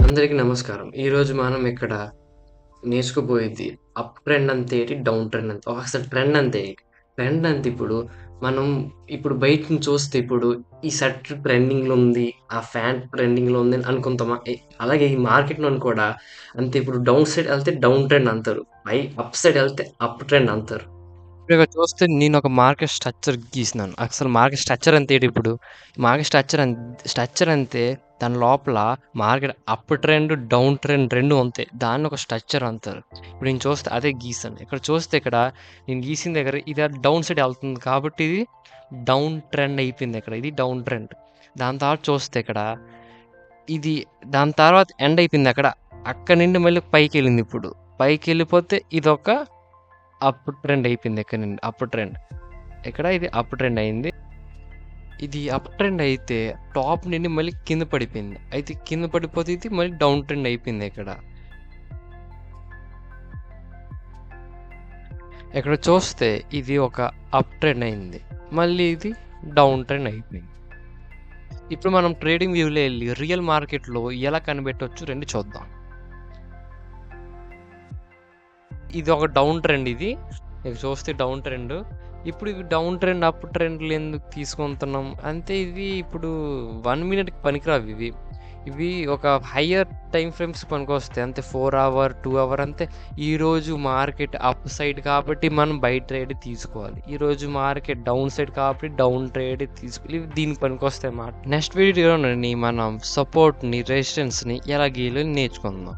అందరికీ నమస్కారం. ఈరోజు మనం ఇక్కడ నేర్చుకోబోయేది అప్ ట్రెండ్ అంతే ఏంటి? డౌన్ ట్రెండ్ అంతే. అసలు ట్రెండ్ అంతే ఏంటి? ట్రెండ్ అంతే మనం ఇప్పుడు బయట నుంచి చూస్తే ఈ షర్ట్ ట్రెండింగ్‌లో ఉంది. ఆ ప్యాంట్ ట్రెండింగ్‌లో ఉంది అని అనుకుంటామా? అలాగే ఈ మార్కెట్‌లోని కూడా అంతే డౌన్ సైడ్ ఎళ్తే డౌన్ ట్రెండ్ అంటారు. అప్ సైడ్ ఎళ్తే అప్ ట్రెండ్ అంటారు. ఇప్పుడు ఇక్కడ చూస్తే నేనొక మార్కెట్ స్ట్రక్చర్ గీసినాను. అసలు మార్కెట్ స్ట్రక్చర్ అంటే ఏంటిప్పుడు? మార్కెట్ స్ట్రక్చర్ అంతే దాని లోపల market up trend, down trend 2 ఉంటాయి. దాన్ని ఒక స్ట్రక్చర్ అంటారు. ఇప్పుడు నేను చూస్తే అదే గీసాను. ఇక్కడ చూస్తే నేను గీసిన దగ్గర ఇది డౌన్ సైడ్ ఎళ్తుంది కాబట్టి ఇది డౌన్ ట్రెండ్ అయిపోయింది ఇక్కడ. ఇది డౌన్ ట్రెండ్. దాని తర్వాత చూస్తే ఇది దాని తర్వాత ఎండ్ అయిపోయింది అక్కడ. అక్కడి నుండి మళ్ళీ పైకెళ్ళిందిప్పుడు. పైకెళ్ళిపోతే ఇదొక అప్ ట్రెండ్ అయిపోయింది ఇక్కడ నుండి. Up trend. ఇది అప్ ట్రెండ్ అయింది. ఇది అప్ ట్రెండ్ అయితే టాప్ నుండి మళ్ళీ కింద పడిపోయింది. అయితే కింద పడిపోతే ఇది మళ్ళీ డౌన్ ట్రెండ్ అయిపోయింది ఇక్కడ. ఇక్కడ చూస్తే ఇది ఒక అప్ ట్రెండ్ అయింది. మళ్ళీ ఇది డౌన్ ట్రెండ్ అయిపోయింది. ఇప్పుడు మనం ట్రేడింగ్ వ్యూలో వెళ్ళి రియల్ మార్కెట్లో ఎలా కనిపెట్టవచ్చు 2 చూద్దాం. ఇది ఒక డౌన్ ట్రెండ్ ఇది. ఇవి చూస్తే డౌన్ ట్రెండ్. ఇప్పుడు ఇవి డౌన్ ట్రెండ్, అప్ ట్రెండ్‌లు ఎందుకు తీసుకుంటున్నాం? అంతే ఇవి ఇప్పుడు 1 మినిట్‌కి పనికిరావు ఇవి. ఇవి ఒక హయ్యర్ టైమ్ ఫ్రేమ్స్‌కి పనికొస్తాయి. అంతే 4 అవర్, 2 అవర్ అంతే. ఈరోజు మార్కెట్ అప్ సైడ్ కాబట్టి మనం బై ట్రేడ్ తీసుకోవాలి. ఈరోజు మార్కెట్ డౌన్ సైడ్ కాబట్టి డౌన్ ట్రేడ్ తీసుకోవాలి. ఇవి దీనికి పనికొస్తాయన్నమాట. నెక్స్ట్ వీడియోలోని మనం సపోర్ట్‌ని, రెసిస్టెన్స్‌ని ఎలా గీయాలో నేర్చుకుందాం.